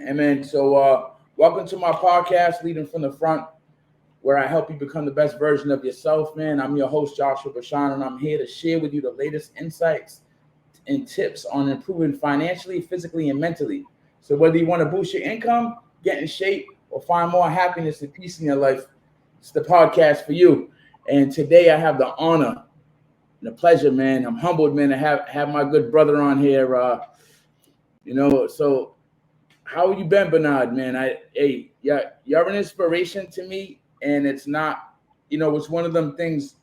Amen. So, welcome to my podcast, Leading from the Front, where I help you become the best version of yourself, man. I'm your host, Joshua Bashan, and I'm here to share with you the latest insights and tips on improving financially, physically, and mentally. So, whether you want to boost your income, get in shape, or find more happiness and peace in your life, it's the podcast for you. And today I have the honor and the pleasure, man. I'm humbled, man, to have my good brother on here. So how you been, Bernard, man? You're an inspiration to me, and it's not, it's one of them things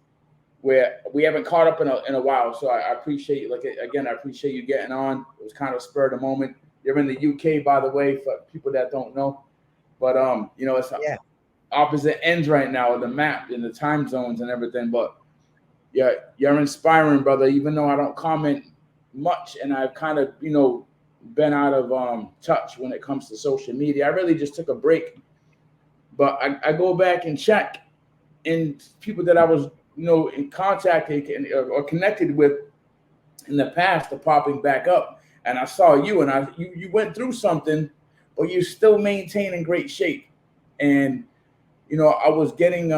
where we haven't caught up in a while. So I appreciate you. Like again, I appreciate you getting on. It was kind of spur of the moment. You're in the UK, by the way, for people that don't know. But it's Yeah, opposite ends right now of the map and the time zones and everything. But you're inspiring, brother. Even though I don't comment much, and I've kind of been out of touch when it comes to social media. I really just took a break, but I go back and check, and people that I was in contact or connected with in the past are popping back up, and I saw you, and you went through something, but you're still maintaining great shape, and I was getting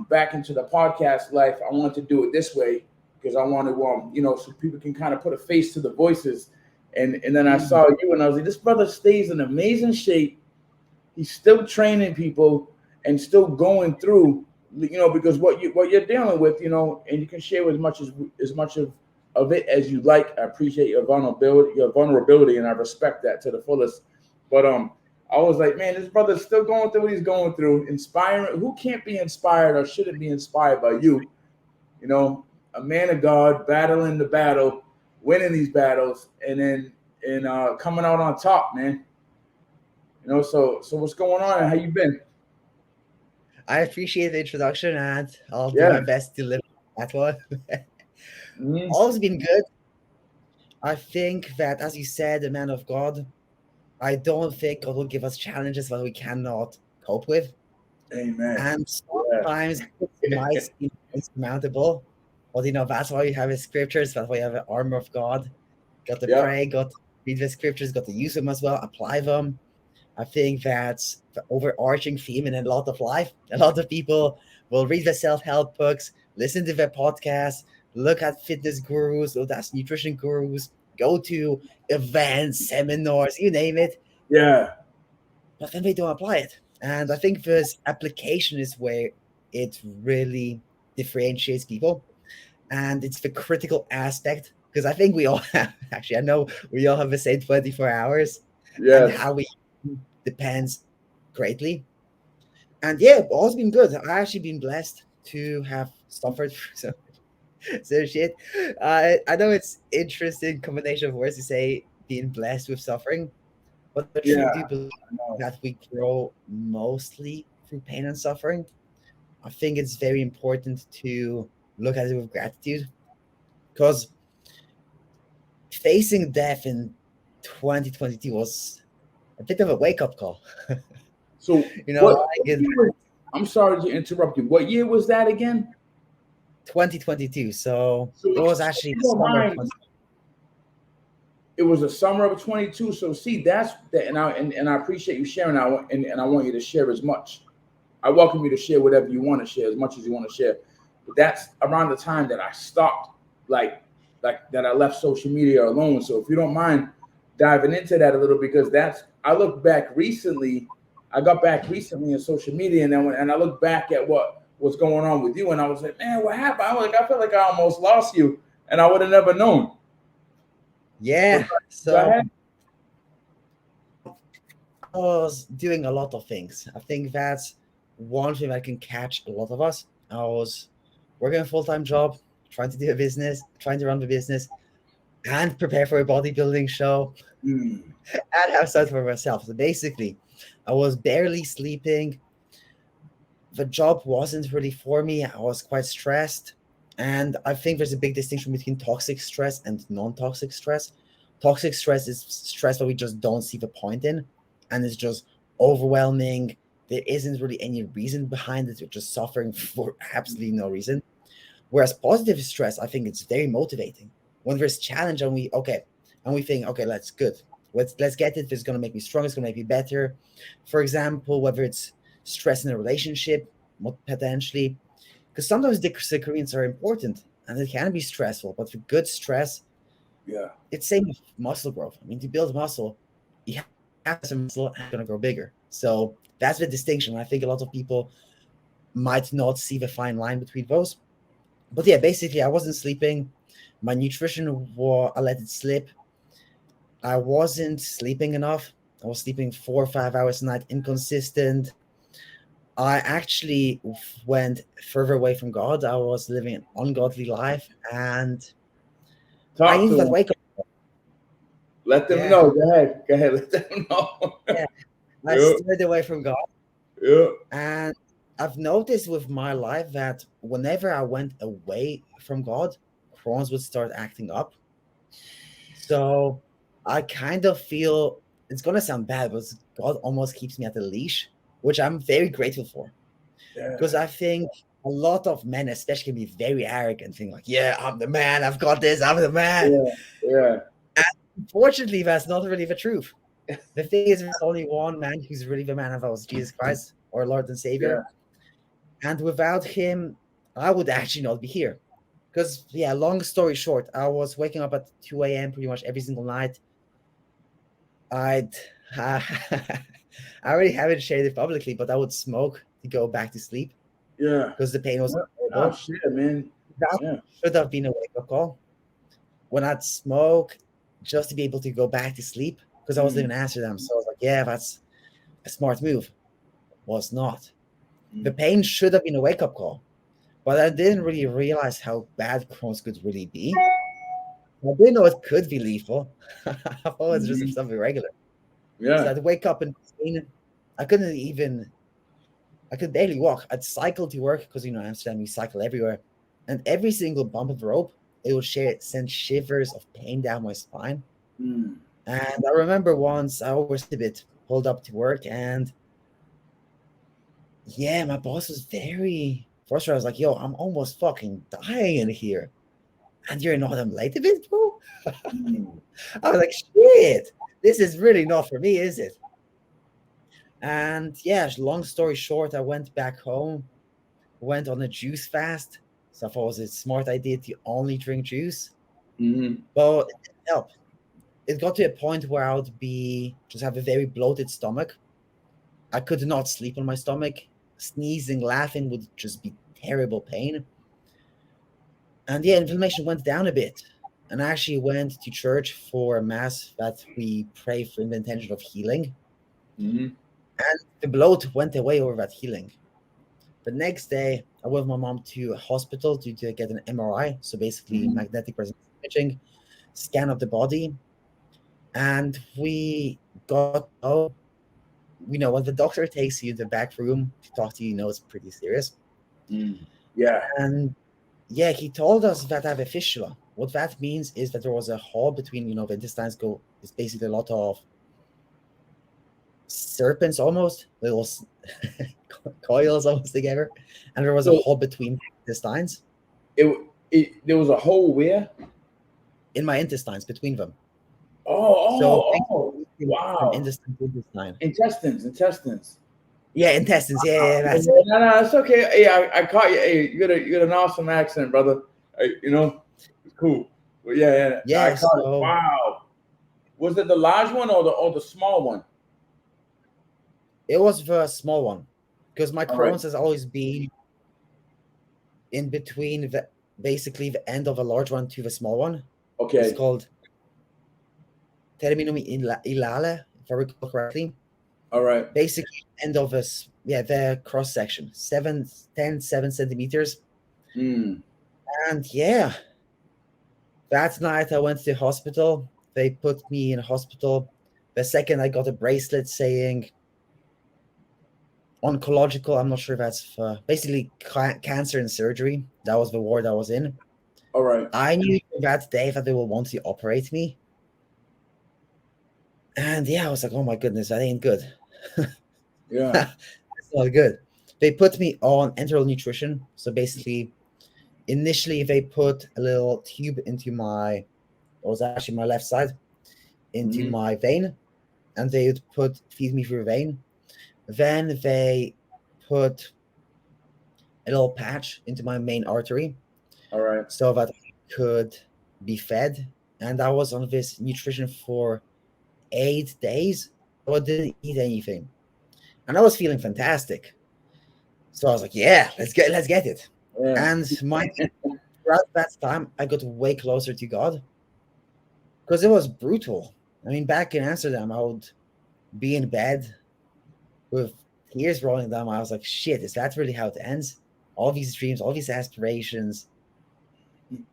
back into the podcast life. I wanted to do it this way because I want to so people can kind of put a face to the voices. And then I mm, saw you and I was like, this brother stays in amazing shape. He's still training people and still going through, because what you're dealing with, and you can share as much of it as you like. I appreciate your vulnerability, and I respect that to the fullest. But I was like, man, this brother's still going through what he's going through. Inspiring. Who can't be inspired or shouldn't be inspired by you? You know, a man of God battling the battle, winning these battles, and then coming out on top, man. So what's going on? How you been? I appreciate the introduction, and I'll do Yeah. my best to live that one. Mhm. Always been good. I think that, as you said, the man of God, I don't think God will give us challenges that we cannot cope with. Amen. And Yeah. sometimes it might seem insurmountable, but that's why you have the scriptures, that's why you have the armor of God. Got to Yep. pray, got to read the scriptures, got to use them as well, apply them. I think that's the overarching theme in a lot of life. A lot of people will read the self-help books, listen to their podcasts, look at fitness gurus, look at nutrition gurus, go to events, seminars, you name it, Yeah. but then they don't apply it. And I think this application is where it really differentiates people. And it's the critical aspect because I think we all have, actually, I know we all have the same 24 hours, and Yes. how we depends greatly. And yeah, all's been good. I actually been blessed to have suffered through so shit. I know it's interesting combination of words to say being blessed with suffering, but I truly Yeah. do believe I know. that we grow mostly through pain and suffering. I think it's very important to look at it with gratitude because facing death in 2022 was a bit of a wake up call. So what Like in year was? I'm sorry to interrupt you. What year was that again? 2022. So So, it was so if actually you the don't summer of mind, 20. it was the summer of 22. So see, that's that, and I appreciate you sharing. And I want you to share as much. I welcome you to share whatever you want to share, as much as you want to share. But that's around the time that I stopped, like, like that I left social media alone. So if you don't mind diving into that a little, because that's I look back recently. I got back recently in social media, and then and I look back at what was going on with you, and I was like, man, what happened? I felt like I almost lost you, and I would have never known. But Yeah. go So ahead. I was doing a lot of things. I think that's one thing that can catch a lot of us. I was working a full time job, trying to do a business, trying to run the business, and prepare for a bodybuilding show, Mm, and have something for myself. So basically, I was barely sleeping. The job wasn't really for me. I was quite stressed. And I think there's a big distinction between toxic stress and non toxic stress. Toxic stress is stress that we just don't see the point in, and it's just overwhelming. There isn't really any reason behind it. You're just suffering for absolutely no reason. Whereas positive stress, I think it's very motivating. When there's challenge and we think, okay, that's good. Let's get it. If it's going to make me strong, it's going to make me better. For example, whether it's stress in a relationship, potentially, because sometimes disagreements are important and it can be stressful, but for good stress, Yeah. it's same with muscle growth. I mean, to build muscle, you have some muscle and it's going to grow bigger. So that's the distinction. I think a lot of people might not see the fine line between those. But yeah, basically, I wasn't sleeping. My nutrition I let it slip. I wasn't sleeping enough. I was sleeping 4 or 5 hours a night, inconsistent. I actually went further away from God. I was living an ungodly life, and I Talk needed to that them. wake up. Let them Yeah, know. Go ahead. Go ahead. Let them know. yeah. I Yep. stayed away from God, Yep. and I've noticed with my life that whenever I went away from God, Crohn's would start acting up. So I kind of feel it's gonna sound bad, but God almost keeps me at a leash, which I'm very grateful for. Because Yeah. I think a lot of men, especially, can be very arrogant, think like, "Yeah, I'm the man. I've got this. I'm the man." Yeah. Yeah. Unfortunately, that's not really the truth. The thing is, there's only one man who's really the man of us, Jesus Christ, our Lord and Yeah. Savior. And without him, I would actually not be here. Because, yeah, long story short, I was waking up at 2 a.m. pretty much every single night. I'd I already haven't shared it publicly, but I would smoke to go back to sleep Yeah. because the pain was Oh horrible. shit, man. That Yeah. should have been a wake up call. When I'd smoke just to be able to go back to sleep because I was living in Amsterdam. So I was like, yeah, that's a smart move. Was not. The pain should have been a wake up call, but I didn't really realize how bad Crohn's could really be. I didn't know it could be lethal. I thought it was just something regular. So Yeah. I'd wake up in pain. I couldn't even I could barely walk. I'd cycle to work because Amsterdam, you cycle everywhere, and every single bump of the rope, it would send shivers of pain down my spine. Mm. And I remember once I was a bit pulled up to work, and yeah, my boss was very frustrated. I was like, "Yo, I'm almost fucking dying in here, and you're not late a bit, bro." Mm. I was like, "Shit, this is really not for me, is it?" And yeah, long story short, I went back home, went on a juice fast. So I thought it was a smart idea to only drink juice. Mm. But it didn't help. It got to a point where I would just have a very bloated stomach. I could not sleep on my stomach. Sneezing, laughing would just be terrible pain. And yeah, inflammation went down a bit. And I actually went to church for a mass that we pray for in the intention of healing. Mm. And the bloat went away over that healing. The next day, I went with my mom to a hospital to get an MRI, so basically magnetic resonance imaging, scan of the body, and we got when the doctor takes you to the back room to talk to you, it's pretty serious. Mm. Yeah. And yeah, he told us that I have a fistula. What that means is that there was a hole between, the intestines it's basically a lot of serpents almost, little coils almost together, and there was a So hole between the intestines. there was a hole where? In my intestines between them. So Oh, from wow. intestine to intestine. Intestines. Yeah, intestines. Yeah, Yeah, that's no, it's okay. Hey, I caught you. Hey, you got an awesome accent, brother. Hey, it's cool. But yeah. I yeah. caught it. So Wow. Was it the large one or the small one? it was the small one because my All right. Crohn's has always been in between basically the end of a large one to the small one. It's Okay. called terminum ilale, if I recall correctly. All right. Basically, end of the cross section, 7 centimeters. Mm. And yeah, that night I went to the hospital. They put me in a hospital. The second I got a bracelet saying oncological, I'm not sure if that's for basically cancer and surgery. That was the ward I was in. All right. I knew that day that they will want to operate me. And yeah, I was like, oh my goodness, that ain't good. Yeah. That's not good. They put me on enteral nutrition. So basically, initially they put a little tube into it was actually my left side. into my vein, and they would feed me through a vein. Then they put a little patch into my main artery, All right. so that I could be fed. And I was on this nutrition for 8 days. So I didn't eat anything, and I was feeling fantastic. So I was like, "Yeah, let's get it." Yeah. And throughout that time, I got way closer to God because it was brutal. I mean, back in Amsterdam, I would be in bed with tears rolling down. I was like, "Shit, is that really how it ends?" All these dreams, all these aspirations.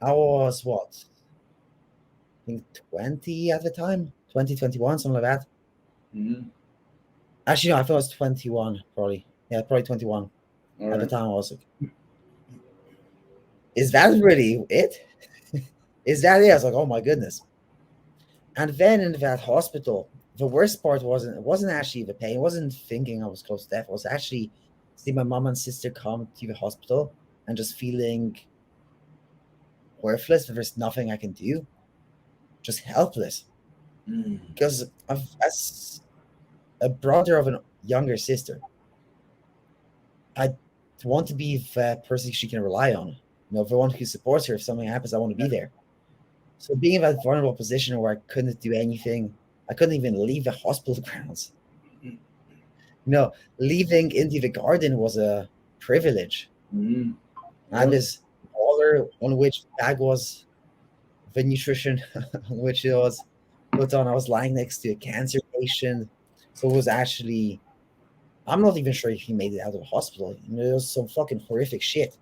I was what? I think 20 at the time, 2021, something like that. Mm-hmm. Actually, no, I thought it was 21, probably. Yeah, probably 21. All At the right. time, I was like, is that really it? Is that it? I was like, oh my goodness. And then in that hospital, the worst part it wasn't actually the pain. It wasn't thinking I was close to death. It was actually seeing my mom and sister come to the hospital and just feeling worthless. There's nothing I can do, just helpless. Mm. Because as a brother of a younger sister, I want to be the person she can rely on. The one who supports her. If something happens, I want to be there. So being in that vulnerable position where I couldn't do anything, I couldn't even leave the hospital grounds. Leaving into the garden was a privilege. Mm-hmm. I had Yeah. this water on which the bag was, the nutrition on which it was put on. I was lying next to a cancer patient. So it was actually, I'm not even sure if he made it out of the hospital. It was some fucking horrific shit.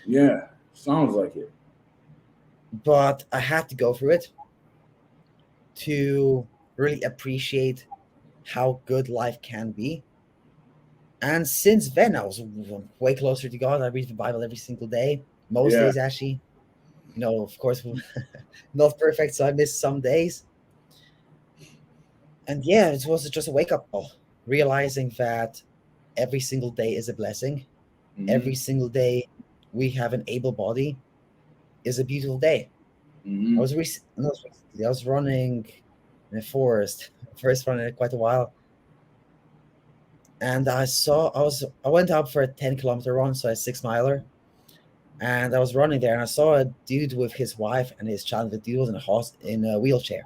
Yeah. Sounds like it. But I had to go through it to really appreciate how good life can be. And since then, I was way closer to God. I read the Bible every single day, most Yeah. days actually. Of course, not perfect, so I missed some days. And yeah, it was just a wake up call, realizing that every single day is a blessing. Mm-hmm. Every single day we have an able body is a beautiful day. I Mm-hmm. was not recently, I was running in a forest, first running in quite a while, and I went out for a 10-kilometer run, so a 6 miler, and I was running there, and I saw a dude with his wife and his child. The dude was in a wheelchair,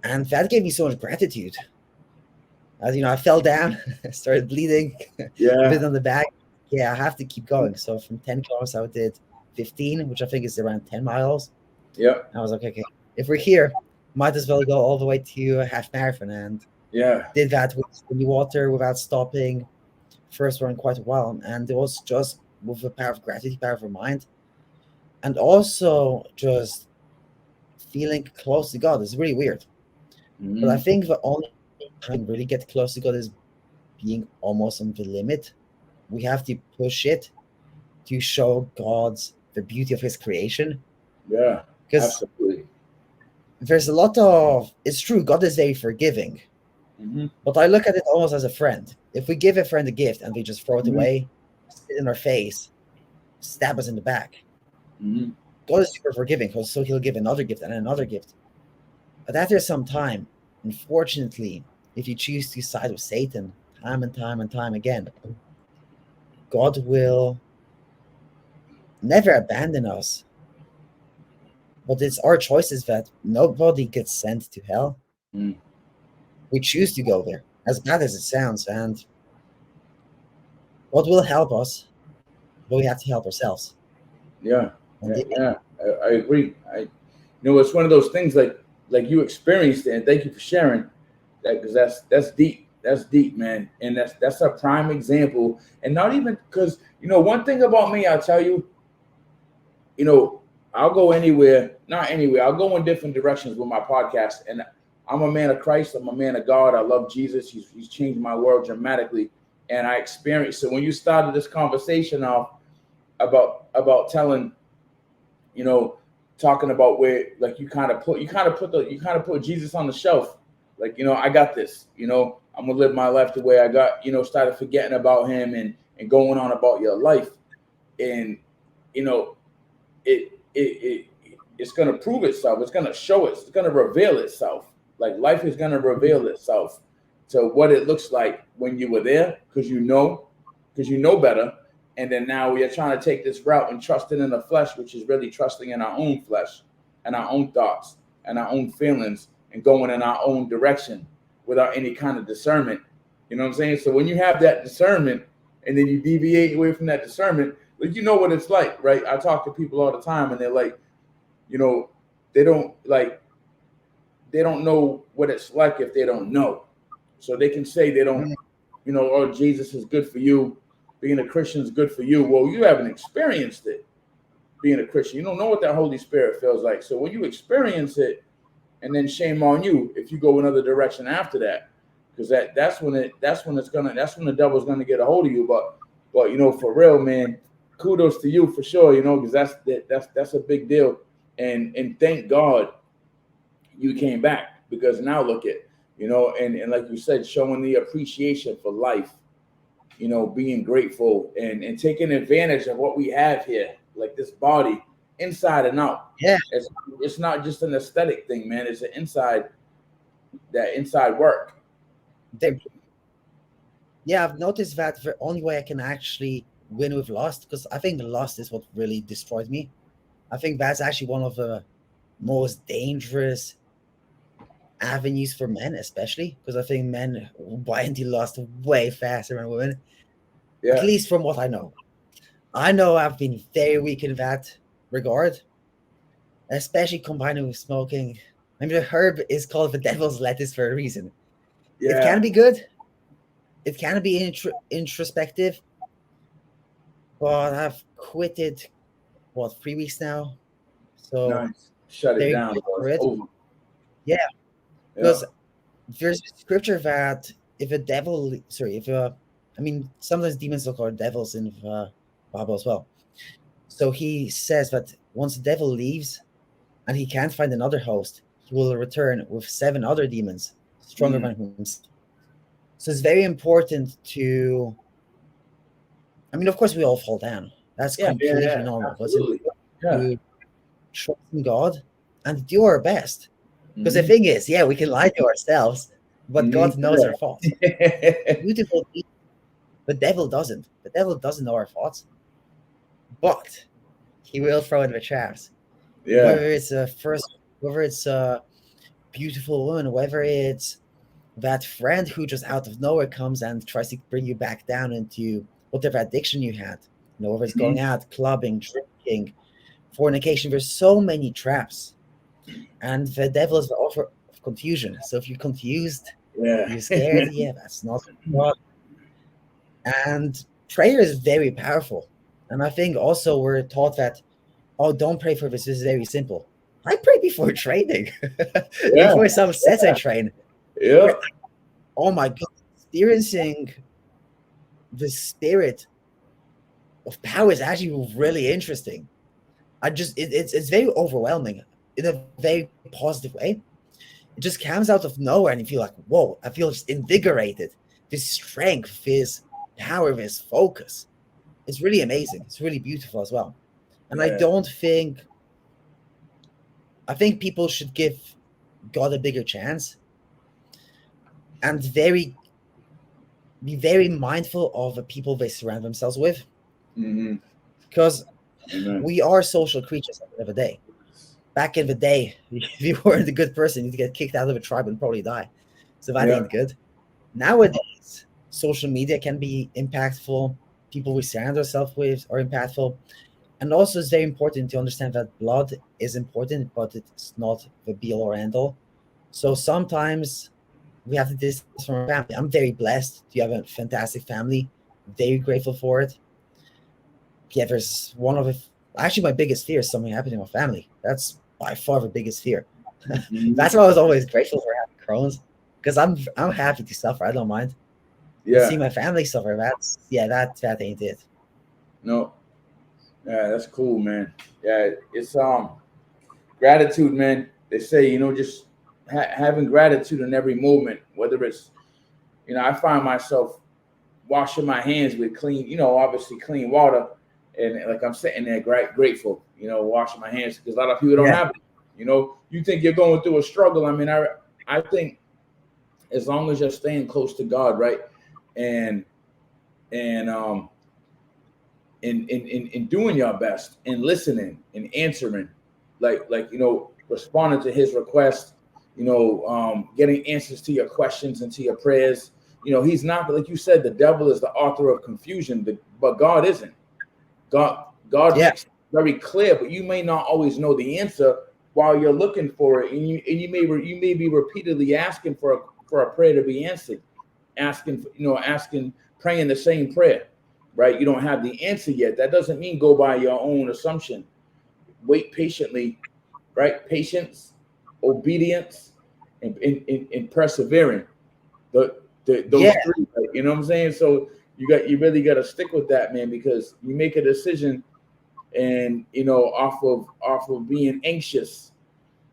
and that gave me so much gratitude. As I fell down, started bleeding, a bit Yeah. on the back. Yeah, I have to keep going. So from 10 kilometers, I did 15, which I think is around 10 miles. Yeah. I was like, okay, if we're here, might as well go all the way to a half marathon, and Yeah. did that with the water without stopping. First run quite a while, and it was just with the power of gratitude, power of mind, and also just feeling close to God. It's really weird, but I Mm-hmm. think the only time we really get close to God is being almost on the limit. We have to push it to show God's the beauty of His creation, Yeah. because Absolutely. there's a lot of it's true. God is very forgiving, Mm-hmm. but I look at it almost as a friend. If we give a friend a gift and they just throw it Mm-hmm. away, spit in our face, stab us in the back, Mm-hmm. God is super forgiving, because so He'll give another gift and another gift. But after some time, unfortunately, if you choose to side with Satan time and time and time again, God will never abandon us. But it's our choices that nobody gets sent to hell. Mm-hmm. We choose to go there, as bad as it sounds, and God will help us, but we have to help ourselves. Yeah. And Yeah. Yeah. I agree. It's one of those things like you experienced it, and thank you for sharing that, because that's deep. That's deep, man, and that's a prime example. And not even because one thing about me, I'll tell you, you know, I'll go anywhere, not anywhere. I'll go in different directions with my podcast, and I'm a man of Christ. I'm a man of God. I love Jesus. He's changed my world dramatically, and I experienced. So when you started this conversation off about telling, you know, talking about where like you kind of put Jesus on the shelf. Like, I got this. I'm gonna live my life the way I got. Started forgetting about him and going on about your life, and you know, it it's going to prove itself. It's going to show it. It's going to reveal itself. Like life is going to reveal itself to what it looks like when you were there, because you know better. And then now we are trying to take this route and trusting in the flesh, which is really trusting in our own flesh and our own thoughts and our own feelings and going in our own direction without any kind of discernment. You know what I'm saying? So when you have that discernment and then you deviate away from that discernment, like, you know what it's like, right? I talk to people all the time and they're like, you know, they don't know what it's like if they don't know. So they can say they don't, you know, oh, Jesus is good for you. Being a Christian is good for you. Well, you haven't experienced it being a Christian. You don't know what that Holy Spirit feels like. So when you experience it, and then shame on you if you go another direction after that, because that's when the devil's gonna get a hold of you. But you know, for real, man, kudos to you for sure. You know, because that's a big deal, and thank God you came back, because now look at, you know, and like you said, showing the appreciation for life, you know, being grateful and taking advantage of what we have here, like this body, inside and out. Yeah. It's not just an aesthetic thing, man. It's an inside work. Yeah, I've noticed that the only way I can actually win with lust, because I think lust is what really destroyed me. I think that's actually one of the most dangerous avenues for men, especially because I think men buy into lust way faster than women. Yeah. At least from what I know. I know I've been very weak in that regard, especially combining with smoking. I mean, the herb is called the devil's lettuce for a reason. Yeah. It can be good. It can be introspective. But I've quit it, 3 weeks now? So nice. Shut it down. It's over. Yeah. Because there's a scripture that sometimes demons are called devils in the Bible as well. So he says that once the devil leaves and he can't find another host, he will return with 7 other demons stronger than himself. So it's very important to, I mean, of course we all fall down. That's completely normal. Absolutely. To trust in God and do our best. Because the thing is, we can lie to ourselves, but God knows our thoughts. Beautiful thing. The devil doesn't. The devil doesn't know our thoughts, but he will throw in the traps. Yeah. Whether it's a beautiful woman, whether it's that friend who just out of nowhere comes and tries to bring you back down into whatever addiction you had. You know, whether it's going out, clubbing, drinking, fornication. There's so many traps. And the devil is the author of confusion. So if you're confused, you're scared, that's not God. And prayer is very powerful. And I think also we're taught that, don't pray for this. This is very simple. I pray before training. Before some sets I train. Yeah. Oh my God. Experiencing the spirit of power is actually really interesting. It's very overwhelming in a very positive way. It just comes out of nowhere and you feel like, whoa, I feel just invigorated. This strength, this power, this focus. It's really amazing. It's really beautiful as well. And I think people should give God a bigger chance and be very mindful of the people they surround themselves with. Because we are social creatures at the end of the day. Back in the day, if you weren't a good person, you'd get kicked out of a tribe and probably die. So that ain't good. Nowadays, social media can be impactful. People we surround ourselves with are impactful. And also, it's very important to understand that blood is important, but it's not the be-all or end-all. So sometimes we have to distance from our family. I'm very blessed to have a fantastic family. Very grateful for it. Yeah, there's actually my biggest fear is something happening to my family. That's by far the biggest fear. That's why I was always grateful for having Crohn's, because I'm happy to suffer. I don't mind. Yeah. See my family suffer. That ain't it. No. Yeah, that's cool, man. Yeah, it's gratitude, man. They say, you know, just having gratitude in every moment, whether it's, you know, I find myself washing my hands with clean, you know, obviously clean water, and like I'm sitting there grateful, washing my hands, because a lot of people don't Yeah. have it. You think you're going through a struggle. I mean, I think as long as you're staying close to God, right, and in doing your best and listening and answering, like responding to His request, getting answers to your questions and to your prayers. He's not, like you said, the devil is the author of confusion, but God isn't. God Yeah. makes it very clear, but you may not always know the answer while you're looking for it, and you may be repeatedly asking for a prayer to be answered, praying the same prayer, right? You don't have the answer yet. That doesn't mean go by your own assumption. Wait patiently, right? Patience, obedience, and persevering. Those Yeah. three, right? You know what I'm saying? So you really got to stick with that, man, because you make a decision, and off of being anxious,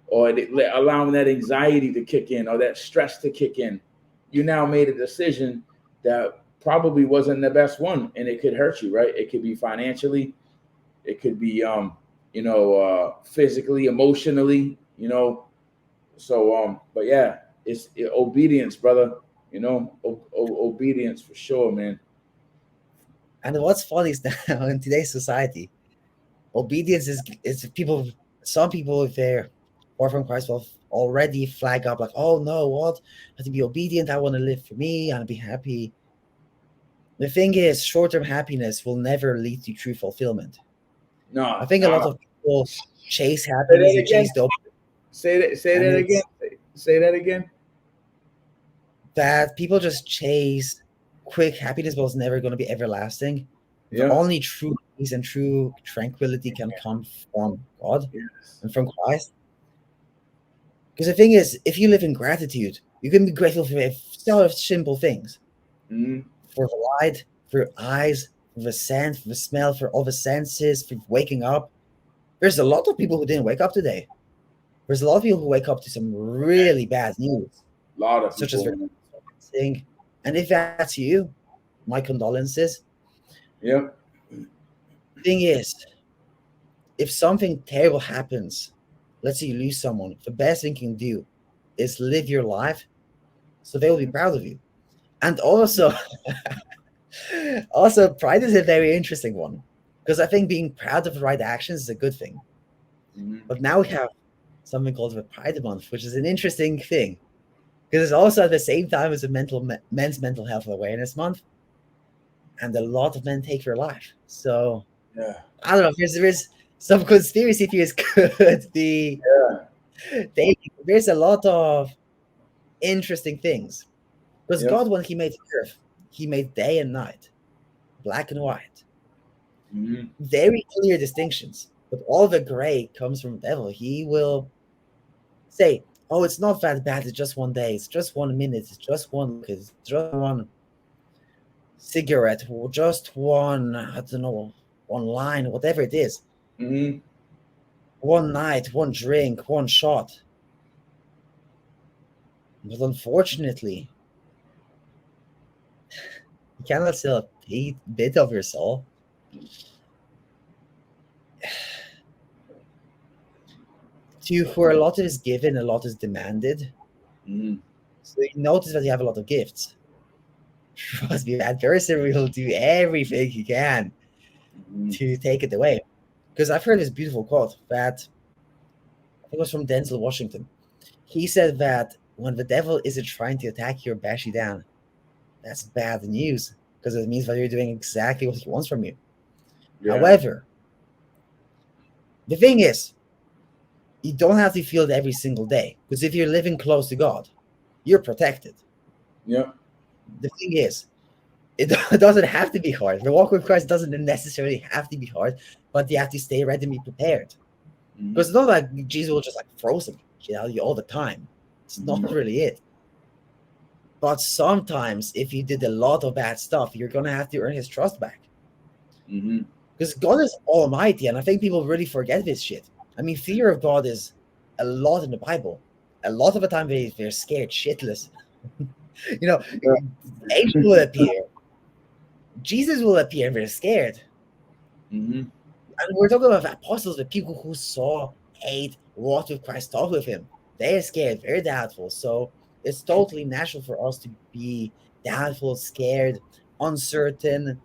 or allowing that anxiety to kick in, or that stress to kick in, you now made a decision that probably wasn't the best one, and it could hurt you, right? It could be financially, it could be physically, emotionally, so but yeah, it's obedience, brother. Obedience for sure, man. And what's funny is now in today's society, obedience is people. Some people, if they're far from Christ, will already flag up like, "Oh no, what? I have to be obedient. I want to live for me. I want to be happy." The thing is, short-term happiness will never lead to true fulfillment. I No, think a lot no. of people chase Say happiness that and again. chase dope, Say and that again. it's Say that again. that people just chase quick happiness, but it's never going to be everlasting. The Yeah. only true peace and true tranquility can come from God Yes. and from Christ. Because the thing is, if you live in gratitude, you can be grateful for so simple things, Mm-hmm. for the light, for your eyes, for the scent, for the smell, for all the senses, for waking up. There's a lot of people who didn't wake up today. There's a lot of people who wake up to some really bad news, A lot of such as people, man. thing. And if that's you, my condolences. Yep. Thing is, if something terrible happens, let's say you lose someone, the best thing you can do is live your life so they will be proud of you. And also, also pride is a very interesting one, because I think being proud of the right actions is a good thing. Mm-hmm. But now we have something called the Pride Month, which is an interesting thing, because it's also at the same time as a men's mental health awareness month, and a lot of men take their life. So Yeah. I don't know. There's some conspiracy theories could be Yeah. there's a lot of interesting things, because Yep. God, when He made the earth, He made day and night, black and white, Mm-hmm. very clear distinctions. But all the gray comes from the devil. He will say, "Oh, it's not that bad. It's just one day. It's just 1 minute. It's just one look. It's just one cigarette, or just one, I don't know, one line, whatever it is, Mm-hmm. one night, one drink, one shot." But unfortunately, you cannot sell a bit of your soul. To where a lot is given, a lot is demanded. Mm-hmm. So you notice that you have a lot of gifts. Trust me, that person will do everything he can Mm-hmm. to take it away. Because I've heard this beautiful quote that I think it was from Denzel Washington. He said that when the devil isn't trying to attack you or bash you down, that's bad news, because it means that you're doing exactly what he wants from you. Yeah. However, the thing is, you don't have to feel it every single day, because if you're living close to God, you're protected. Yep. The thing is, it doesn't have to be hard. The walk with Christ doesn't necessarily have to be hard, but you have to stay ready and be prepared. Mm-hmm. Because it's not like Jesus will just like throw some shit at you all the time. It's not Mm-hmm. really it. But sometimes, if you did a lot of bad stuff, you're gonna have to earn His trust back. Mm-hmm. Because God is Almighty, and I think people really forget this shit. I mean, fear of God is a lot in the Bible. A lot of the time, they're scared shitless. You know, Yeah. angels will appear, Jesus will appear, and they're scared. Mm-hmm. And we're talking about apostles, the people who saw, ate, walked with Christ, talked with him. They're scared, very doubtful. So it's totally natural for us to be doubtful, scared, uncertain.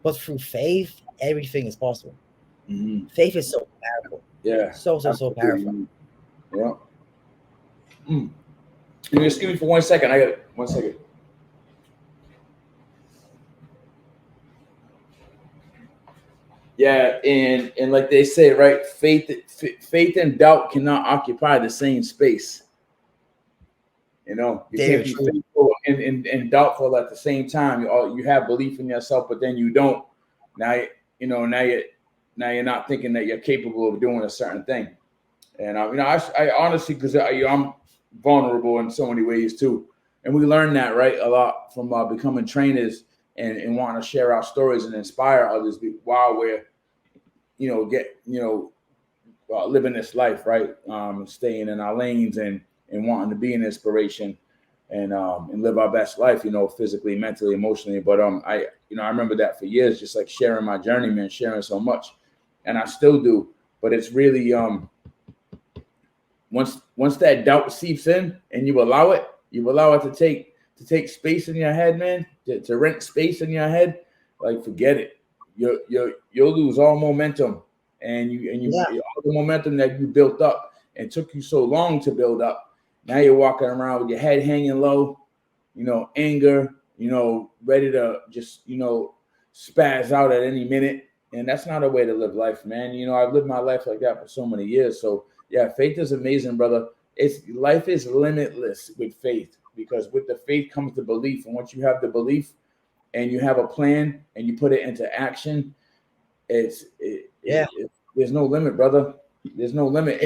But through faith, everything is possible. Mm-hmm. Faith is so powerful. Yeah. So powerful. Yeah. Mm. You excuse me for 1 second. I got it. 1 second. Yeah, and like they say, right? Faith and doubt cannot occupy the same space. You know, you can't be faithful and doubtful at the same time. You have belief in yourself, but then you don't. Now you're not thinking that you're capable of doing a certain thing. And I honestly, because I'm vulnerable in so many ways too, and we learn that right a lot from becoming trainers and wanting to share our stories and inspire others while we're living this life, right? Staying in our lanes and wanting to be an inspiration and live our best life, physically, mentally, emotionally. But I remember that for years, just like sharing my journey, man, sharing so much, and I still do. But it's really once that doubt seeps in and you allow it to take space in your head, man, to rent space in your head, like forget it. You'll lose all momentum, and all the momentum that you built up and took you so long to build up. Now you're walking around with your head hanging low, anger, ready to just spaz out at any minute. And that's not a way to live life, man. I've lived my life like that for so many years. So yeah, faith is amazing, brother. Life is limitless with faith, because with the faith comes the belief. And once you have the belief and you have a plan and you put it into action, there's no limit, brother. There's no limit.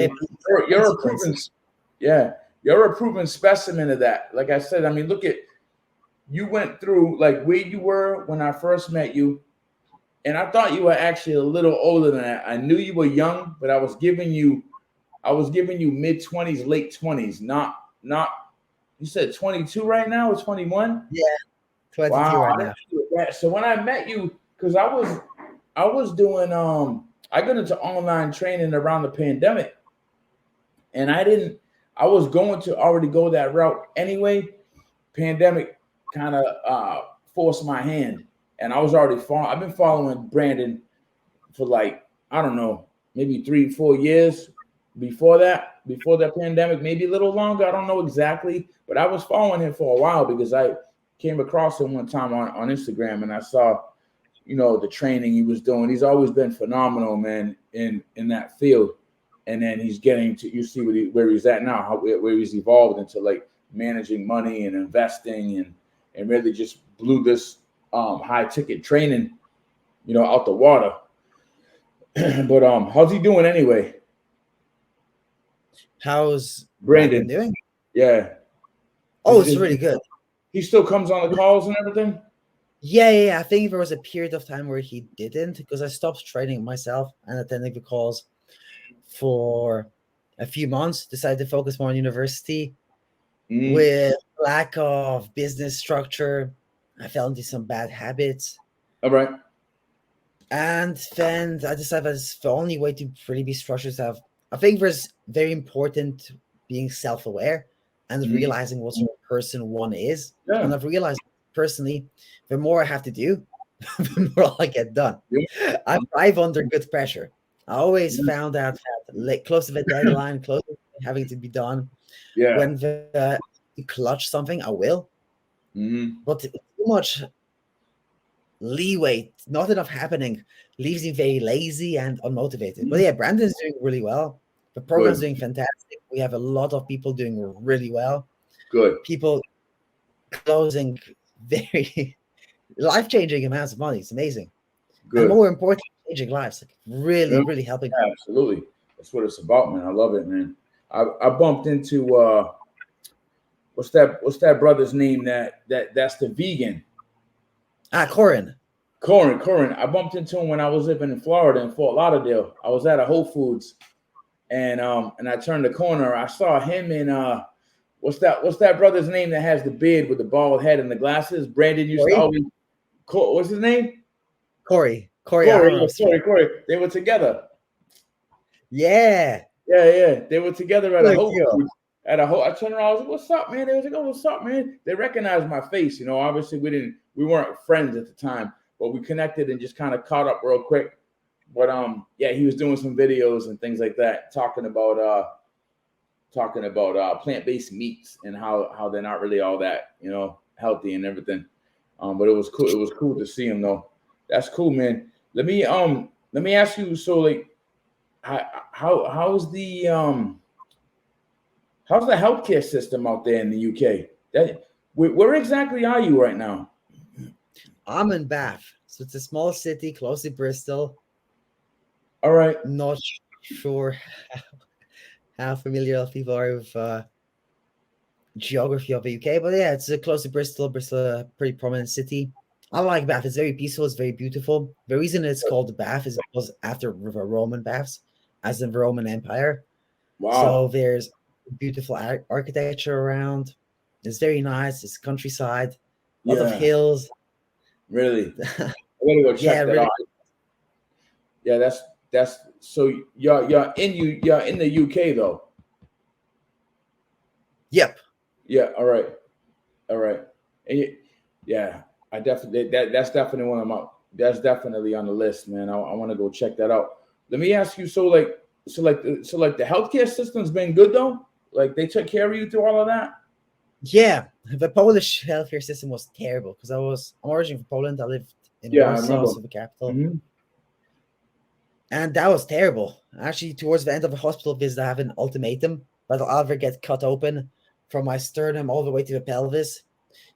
You're a proven specimen of that. Like I said, I mean, look at, you went through like where you were when I first met you. And I thought you were actually a little older than that. I knew you were young, but I was giving you mid-20s, late 20s, not you said 22 right now or 21? Yeah, 22 right now. So when I met you, because I was doing I got into online training around the pandemic, and I was going to already go that route anyway. Pandemic kind of forced my hand, and I was already I've been following Brandon for like, I don't know, maybe 3-4 years before the pandemic, maybe a little longer. I don't know exactly, but I was following him for a while because I came across him one time on Instagram, and I saw, the training he was doing. He's always been phenomenal, man, in that field. And then he's getting to, you see where he's at now, where he's evolved into like managing money and investing and really just blew this high ticket training, out the water. But how's he doing anyway? How's Brandon doing? Yeah. Oh, it's really good. He still comes on the calls and everything? Yeah. I think there was a period of time where he didn't, because I stopped training myself and attending the calls for a few months. Decided to focus more on university. With lack of business structure, I fell into some bad habits. All right. And then I decided that's the only way to really be structured. I think there's very important being self-aware and realizing what sort of person one is. Yeah. And I've realized personally, the more I have to do, the more I get done. Yeah. I thrive under good pressure. I always found out that close to the deadline, close to having to be done. Yeah. When the clutch something, I will. But too much leeway, not enough happening, leaves you very lazy and unmotivated. But yeah, Brandon's doing really well. The program's doing fantastic. We have a lot of people doing really well. Good. People closing very life-changing amounts of money. It's amazing. Good. And more important, changing lives. Like really helping. Yeah, absolutely. That's what it's about, man. I love it, man. I bumped into what's that brother's name that's the vegan? Crohn. I bumped into him when I was living in Florida in Fort Lauderdale. I was at a Whole Foods, and I turned the corner. I saw him in what's that brother's name that has the beard with the bald head and the glasses? Brandon used to always. What's his name? Corey. Corey Corey, yeah, Armstrong. Corey. They were together. Yeah. Yeah. They were together at a Look, Whole yo. Foods. At a whole, I turned around. I was like, "What's up, man?" They was like, "Oh, what's up, man?" They recognized my face. You know, obviously we weren't friends at the time, but we connected and just kind of caught up real quick. But yeah, he was doing some videos and things like that, talking about plant-based meats and how they're not really all that, you know, healthy and everything. But it was cool. It was cool to see him though. That's cool, man. Let me ask you. So like, how's how's the healthcare system out there in the UK? Where exactly are you right now? I'm in Bath. So it's a small city close to Bristol. All right. Not sure how familiar people are with geography of the UK, but yeah, it's close to Bristol. Bristol, a pretty prominent city. I like Bath. It's very peaceful. It's very beautiful. The reason it's called Bath is because after the Roman baths, as in the Roman Empire. So Wow. there's beautiful architecture around. It's very nice. It's countryside, a lot of Yeah. hills. Really. I gotta go Yeah, check that really. out. Yeah, that's so you're in the UK though. Yep. Yeah. All right. And yeah, I definitely that's definitely one of my that's definitely on the list, man. I want to go check that out. Let me ask you. So like the healthcare system's been good though. Like they took care of you through all of that. Yeah, the Polish healthcare system was terrible because I'm originally from Poland. I lived in Yeah, I Warsaw, remember. so the capital, Hmm. and that was terrible. Actually, towards the end of the hospital visit, I have an ultimatum that I'll either get cut open from my sternum all the way to the pelvis.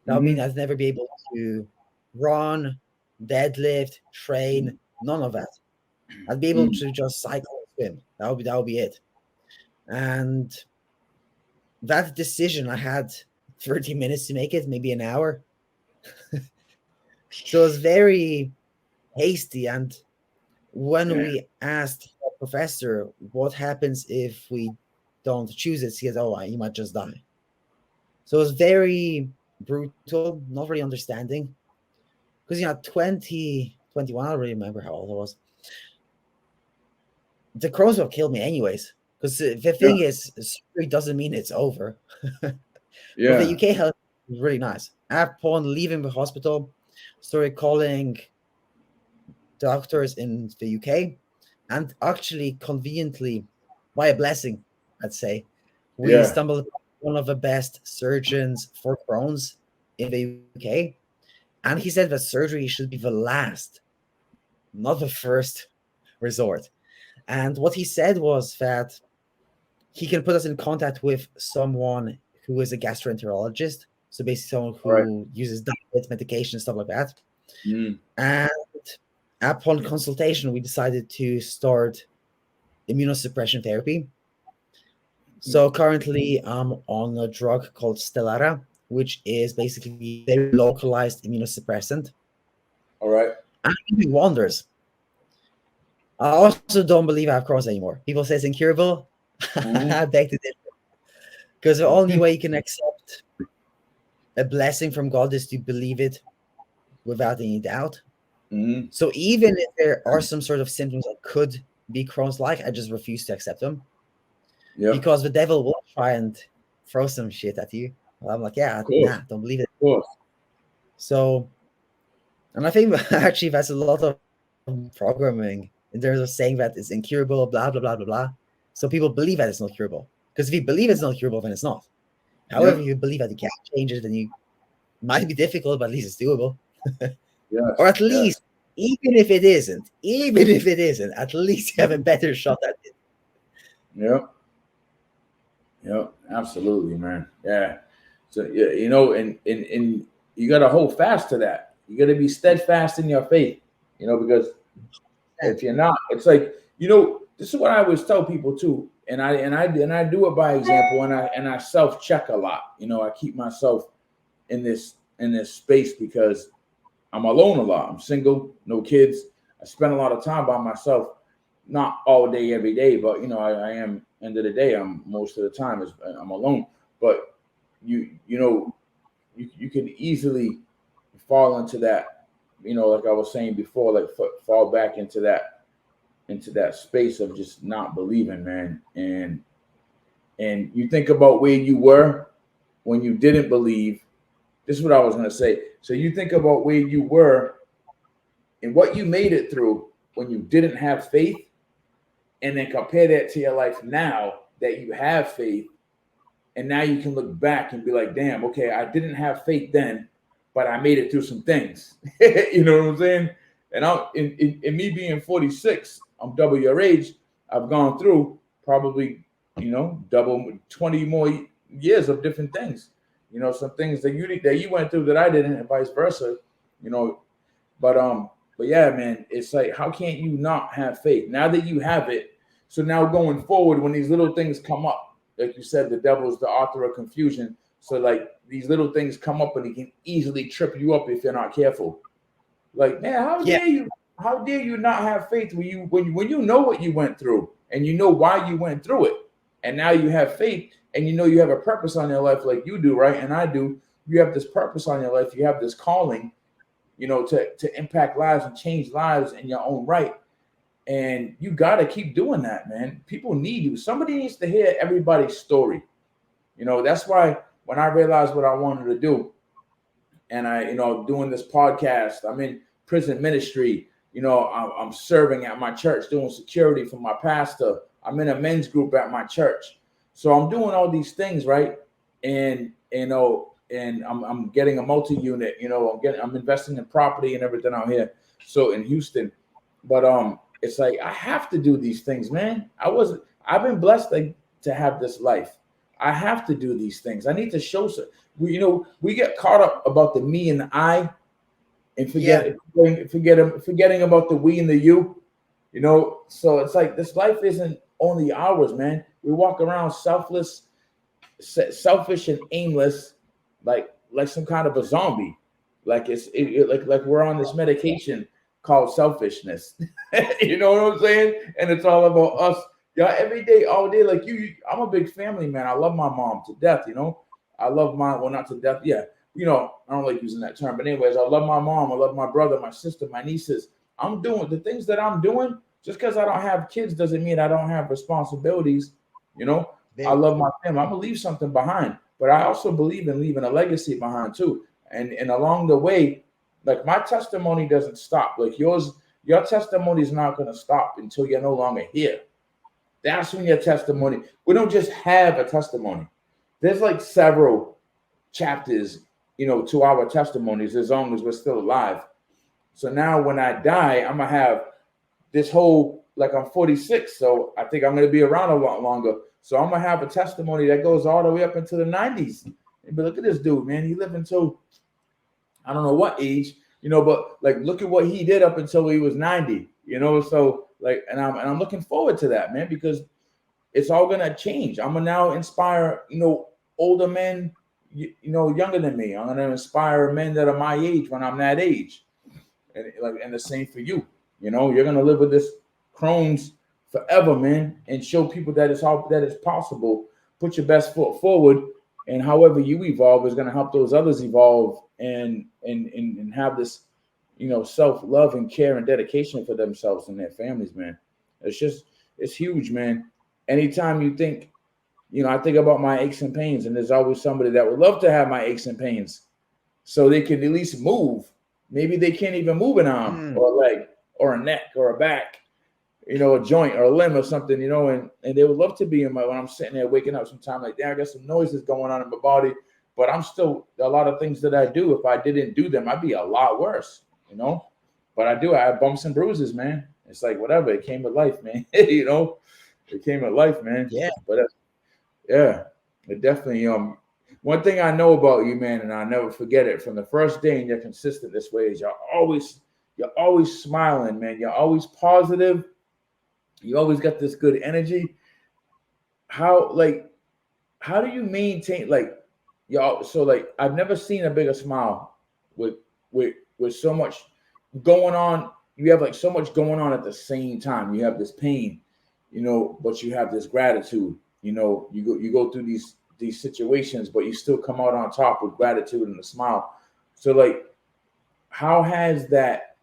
That would mean Hmm. I'd never be able to run, deadlift, train, none of that. I'd be able Mm. to just cycle and swim. That would be it. And that decision, I had 30 minutes to make it, maybe an hour. So it was very hasty. And when Yeah. we asked the professor what happens if we don't choose it, he says, "Oh, you might just die." So it was very brutal, not really understanding. Because, 2021, I don't really remember how old I was. The Crohn's will kill me anyways. Because the Yeah. thing is, surgery doesn't mean it's over. But the Yeah. UK health is really nice. Upon leaving the hospital, started calling doctors in the UK, and actually, conveniently, by a blessing, I'd say, we Yeah. stumbled upon one of the best surgeons for Crohn's in the UK, and he said that surgery should be the last, not the first resort. And what he said was that he can put us in contact with someone who is a gastroenterologist, so basically someone All right. who uses diet, medication, stuff like that. Mm. And upon consultation, we decided to start immunosuppression therapy. So currently, I'm on a drug called Stellara, which is basically a very localized immunosuppressant. All right. And it can do wonders. I also don't believe I have Crohn's anymore. People say it's incurable. Mm-hmm. I beg to differ. Because the only way you can accept a blessing from God is to believe it without any doubt. Mm-hmm. So even if there are some sort of symptoms that could be Crohn's like, I just refuse to accept them Yep. because the devil will try and throw some shit at you. Well, I'm like, yeah, Of course. nah, don't believe it. Of course. So, and I think actually that's a lot of programming in terms of saying that it's incurable, blah, blah, blah, blah, blah. So people believe that it's not curable. Because if you believe it's not curable, then it's not. However, Yep. you believe that you can't change it, then you might be difficult, but at least it's doable. Yes. Or at Yes. least, even if it isn't, at least you have a better shot at it. Yep. Yep. Absolutely, man. Yeah. So yeah, you know, and you got to hold fast to that. You got to be steadfast in your faith. You know, because if you're not, it's like, you know, this is what I always tell people too, and I do it by example, and I self check a lot. You know, I keep myself in this space because I'm alone a lot. I'm single, no kids. I spend a lot of time by myself, not all day, every day, but you know, I am. End of the day, I'm most of the time is I'm alone. But you know, you can easily fall into that. like I was saying before, like fall back into that space of just not believing, man. And you think about where you were when you didn't believe. This is what I was gonna say. So you think about where you were and what you made it through when you didn't have faith, and then compare that to your life now that you have faith, and now you can look back and be like, damn, okay, I didn't have faith then, but I made it through some things. You know what I'm saying? And in me being 46, I'm double your age. I've gone through probably, double 20 more years of different things. Some things that you went through that I didn't, and vice versa. You know, but but yeah, man, it's like, how can't you not have faith now that you have it? So now going forward, when these little things come up, like you said, the devil's the author of confusion. So like these little things come up and he can easily trip you up if you're not careful. Like, man, how Yeah. dare you? How dare you not have faith when you know what you went through and you know why you went through it, and now you have faith and you know you have a purpose on your life, like you do, right? And I do. You have this purpose on your life. You have this calling, to impact lives and change lives in your own right. And you got to keep doing that, man. People need you. Somebody needs to hear everybody's story. That's why when I realized what I wanted to do, and I, doing this podcast, I'm in prison ministry. I'm serving at my church, doing security for my pastor. I'm in a men's group at my church. So I'm doing all these things, right? And, and I'm getting a multi-unit, I'm investing in property and everything out here. So in Houston, but it's like I have to do these things, man. I've been blessed to have this life. I have to do these things. I need to show some. We get caught up about the me and the I, and forgetting about the we and the you. So it's like this life isn't only ours, man. We walk around selfish and aimless, like some kind of a zombie. Like like we're on this medication called selfishness. You know what I'm saying? And it's all about us. Yeah, every day, all day. Like you, I'm a big family man. I love my mom to death. I love not to death. Yeah, I don't like using that term, but anyways, I love my mom. I love my brother, my sister, my nieces. I'm doing the things that I'm doing. Just because I don't have kids doesn't mean I don't have responsibilities. I Very love true. my family. I'm gonna leave something behind, but I also believe in leaving a legacy behind too. And along the way, like my testimony doesn't stop. Like your testimony is not gonna stop until you're no longer here. That's when your testimony. We don't just have a testimony. There's like several chapters, to our testimonies as long as we're still alive. So now when I die, I'm gonna have this whole, like, I'm 46, so I think I'm gonna be around a lot longer. So I'm gonna have a testimony that goes all the way up into the 90s. And be, look at this dude, man. He lived until I don't know what age, but like look at what he did up until he was 90, So like, and I'm looking forward to that, man, because it's all gonna change. I'm gonna now inspire, older men, younger than me. I'm gonna inspire men that are my age when I'm that age, and the same for you. You're gonna live with this Crohn's forever, man, and show people that it's possible. Put your best foot forward, and however you evolve is gonna help those others evolve, and have this, self love and care and dedication for themselves and their families, man. It's huge, man. Anytime you think, I think about my aches and pains, and there's always somebody that would love to have my aches and pains so they can at least move. Maybe they can't even move an arm Mm. or a leg or a neck or a back, a joint or a limb or something, and they would love to be when I'm sitting there waking up sometime like, I got some noises going on in my body, but I'm still, a lot of things that I do, if I didn't do them, I'd be a lot worse. But I have bumps and bruises, man. It's like, whatever, it came with life, man. It came with life, man. Yeah. But yeah, it definitely. One thing I know about you, man, and I'll never forget it, from the first day, and you're consistent this way, is you're always smiling, man. You're always positive. You always got this good energy. How how do you maintain, like, y'all? So like, I've never seen a bigger smile with with so much going on. You have like so much going on at the same time. You have this pain, but you have this gratitude. You go through these situations, but you still come out on top with gratitude and a smile. So like, how has that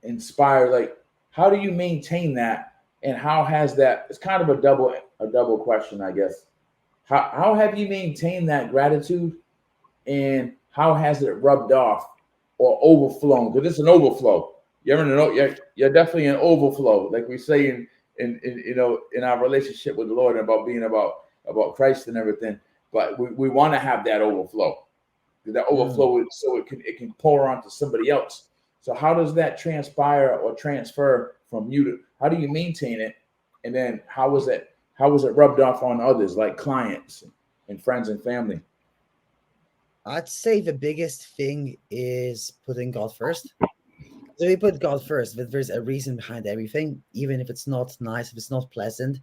inspired? Like, how do you maintain that, and how has that? It's kind of a double question, I guess. How have you maintained that gratitude, and how has it rubbed off or overflown? Because it's an overflow. You're in an, you're definitely an overflow, like we say in in our relationship with the Lord, about being about Christ and everything. But we want to have that overflow. That Mm. overflow, so it can pour onto somebody else. So how does that transpire or transfer from you to, how do you maintain it, and then how was it rubbed off on others, like clients and friends and family? I'd say the biggest thing is putting God first. So we put God first, but there's a reason behind everything, even if it's not nice, if it's not pleasant.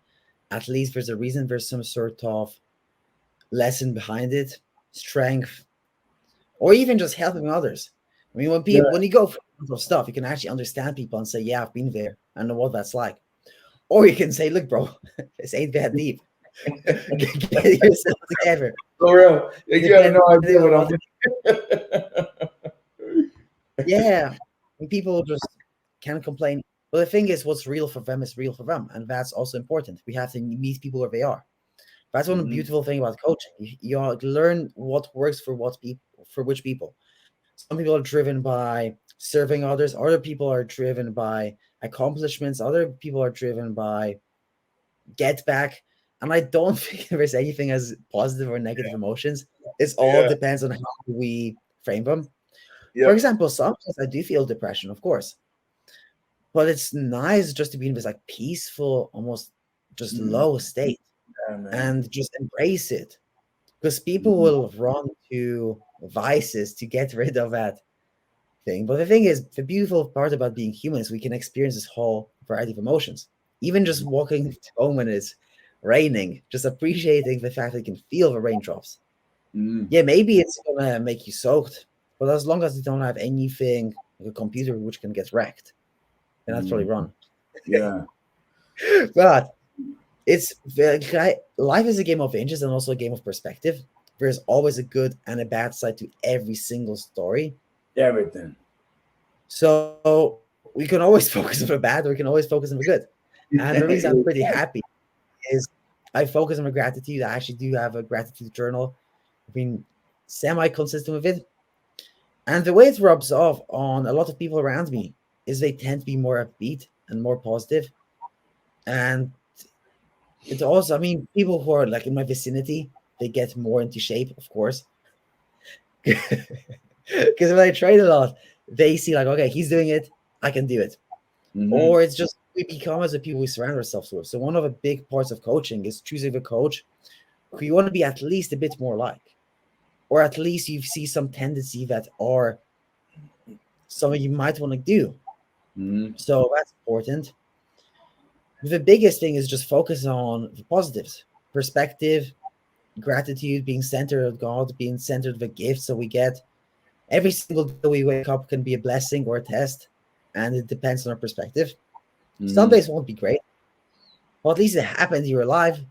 At least there's a reason. There's some sort of lesson behind it, strength, or even just helping others. I mean, Yeah, when you go for a lot of stuff, you can actually understand people and say, "Yeah, I've been there. I know what that's like." Or you can say, "Look, bro, this ain't that deep. Get yourself together." for real. You have Depending no idea on what what. I'm. Yeah, and people just can't complain. But the thing is, what's real for them is real for them, and that's also important. We have to meet people where they are. That's one of the Mhm. beautiful thing about coaching. You learn what works for what people, for which people. Some people are driven by serving others. Other people are driven by accomplishments. Other people are driven by get back. And I don't think there's anything as positive or negative emotions. It all Yeah. depends on how we frame them. For Yep. example, sometimes I do feel depression, of course, but it's nice just to be in this like peaceful, almost just Mhm. low state Yeah, man. and just embrace it. Because people Mhm. will run to vices to get rid of that thing. But the thing is, the beautiful part about being human is we can experience this whole variety of emotions. Even just walking home when it's raining, just appreciating the fact that you can feel the raindrops. Mhm. Yeah, maybe it's gonna make you soaked, but as long as you don't have anything like a computer which can get wrecked, then that's probably Mhm. run. Yeah. But life is a game of inches and also a game of perspective. There's always a good and a bad side to every single story. Everything. So we can always focus on the bad, or we can always focus on the good. And the reason I'm pretty happy is I focus on the gratitude. I actually do have a gratitude journal. I've been semi consistent with it. And the way it rubs off on a lot of people around me is they tend to be more upbeat and more positive. And it also, I mean, people who are like in my vicinity, they get more into shape, of course. Because when I train a lot, they see like, okay, he's doing it, I can do it. Mhm. Or it's just we become as the people we surround ourselves with. So one of the big parts of coaching is choosing a coach who you want to be at least a bit more like, or at least you see some tendency that are something you might want to do. Mhm. So that's important. The biggest thing is just focus on the positives, perspective, gratitude, being centered of God, being centered of the gifts that we get. Every single day we wake up can be a blessing or a test, and it depends on our perspective. Some Mhm. days won't be great, but at least it happened. You're alive.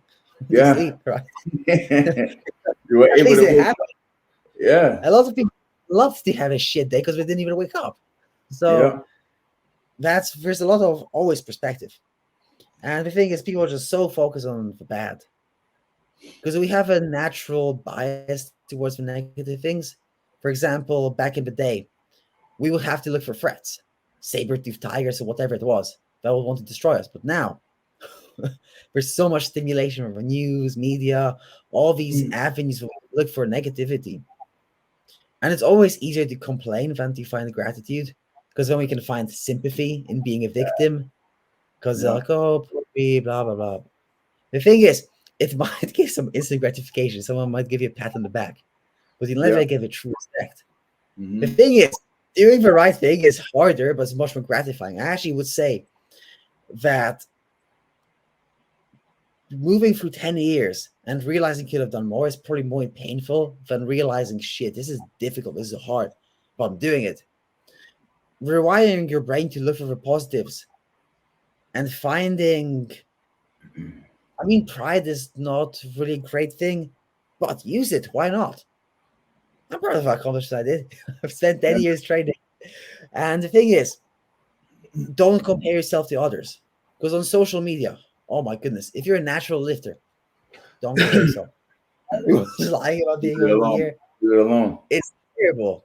You Yeah. sleep, right? You were At able least to it wake happened. up. Yeah. A lot of people love to have a shit day because they didn't even wake up. So Yeah. there's a lot of always perspective. And the thing is, people are just so focused on the bad because we have a natural bias towards the negative things. For example, back in the day, we would have to look for threats, saber-toothed tigers or whatever it was that would want to destroy us. But now there's so much stimulation from the news, media, all these Mhm. avenues where we look for negativity. And it's always easier to complain than to find gratitude because then we can find sympathy in being a victim because they're Yeah. like, oh, poor me, blah, blah, blah. The thing is, it might give some instant gratification. Someone might give you a pat on the back, but you'll Yeah. never give it true respect. The Mhm. thing is, doing the right thing is harder, but it's much more gratifying. I actually would say that moving through 10 years and realizing you could have done more is probably more painful than realizing shit, this is difficult, this is hard, but I'm doing it. Rewiring your brain to look for the positives and finding, I mean, pride is not really a great thing, but use it. Why not? I'm proud of how accomplishments I did. I've spent 10 Yeah. years training. And the thing is, don't compare yourself to others. Because on social media, oh my goodness, if you're a natural lifter, don't compare yourself. Everyone's lying about being Leave it on alone. gear. Leave it alone. It's terrible.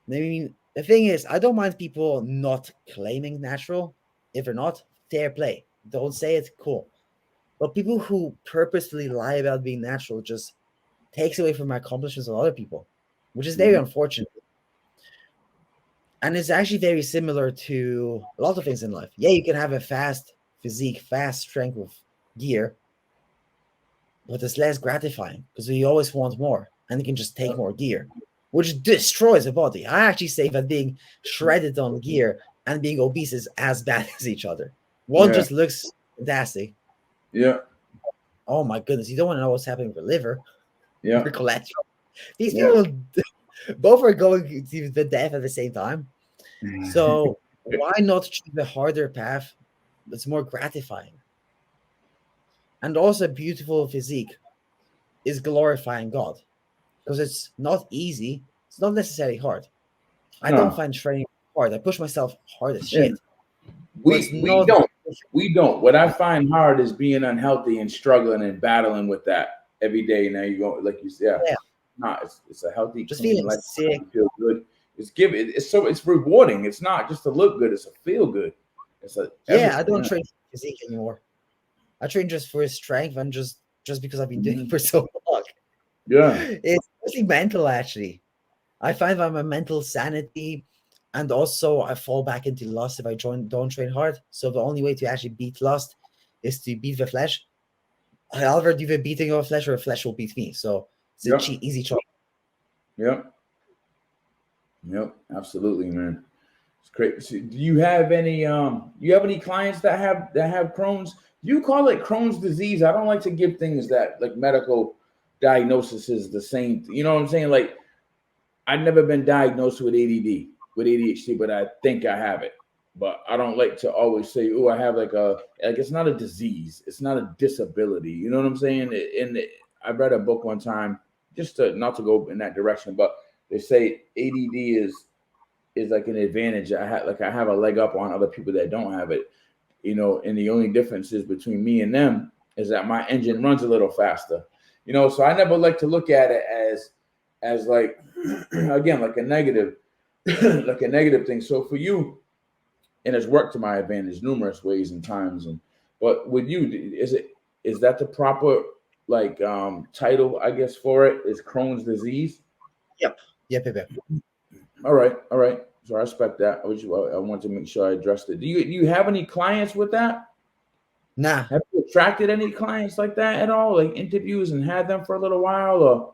I mean, the thing is, I don't mind people not claiming natural. If they're not, fair play. Don't say it, cool. But people who purposefully lie about being natural just takes away from my accomplishments of other people, which is very unfortunate. And it's actually very similar to a lot of things in life. Yeah, you can have a fast physique, fast strength with gear, but it's less gratifying because you always want more and you can just take more gear, which destroys the body. I actually say that being shredded on gear and being obese is as bad as each other. One just looks fantastic. Yeah. Oh my goodness, you don't want to know what's happening with the liver, Yeah. for cholesterol. These people both are going to the death at the same time. So why not choose the harder path that's more gratifying? And also, a beautiful physique is glorifying God because it's not easy. It's not necessarily hard. I don't find training hard. I push myself hard as shit. We don't. What I find hard is being unhealthy and struggling and battling with that every day. Now you go, like you said, it's a healthy, just clean feeling life. sick. Feel good. It's rewarding. It's not just to look good. It's a feel good. I don't train for physique anymore. I train just for strength and just because I've been doing it for so long. Yeah, it's mostly mental actually. I find that my mental sanity, and also I fall back into lust if I don't train hard. So the only way to actually beat lust is to beat the flesh. I'll either do the beating of a flesh or a flesh will beat me. So it's a easy choice. Yep, absolutely, man. It's great. So do you have any clients that have Crohn's? Do you call it Crohn's disease? I don't like to give things that like medical diagnosis is the same. You know what I'm saying? Like I've never been diagnosed with ADD, with ADHD, but I think I have it. But I don't like to always say, "Oh, I have like it's not a disease. It's not a disability." You know what I'm saying? I read a book one time, just not to go in that direction, but they say ADD is like an advantage. I have a leg up on other people that don't have it. You know, and the only difference is between me and them is that my engine runs a little faster. You know, so I never like to look at it as like again like a negative like a negative thing. So for you, and it's worked to my advantage numerous ways and times. But with you, is that the proper like title I guess for it is Crohn's disease? Yep. All right. So I respect that. I want to make sure I addressed it. Do you have any clients with that? Nah. Have you attracted any clients like that at all? Like interviews and had them for a little while or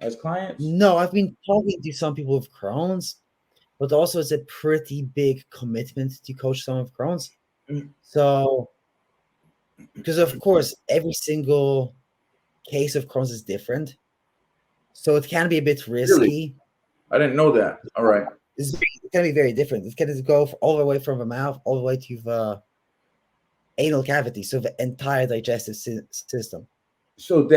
as clients? No, I've been talking to some people with Crohn's, but also it's a pretty big commitment to coach someone with Crohn's. So, because of course, every single case of Crohn's is different. So it can be a bit risky. Really? I didn't know that. All right. It can be very different. It can go all the way from the mouth all the way to the anal cavity, so the entire digestive system. So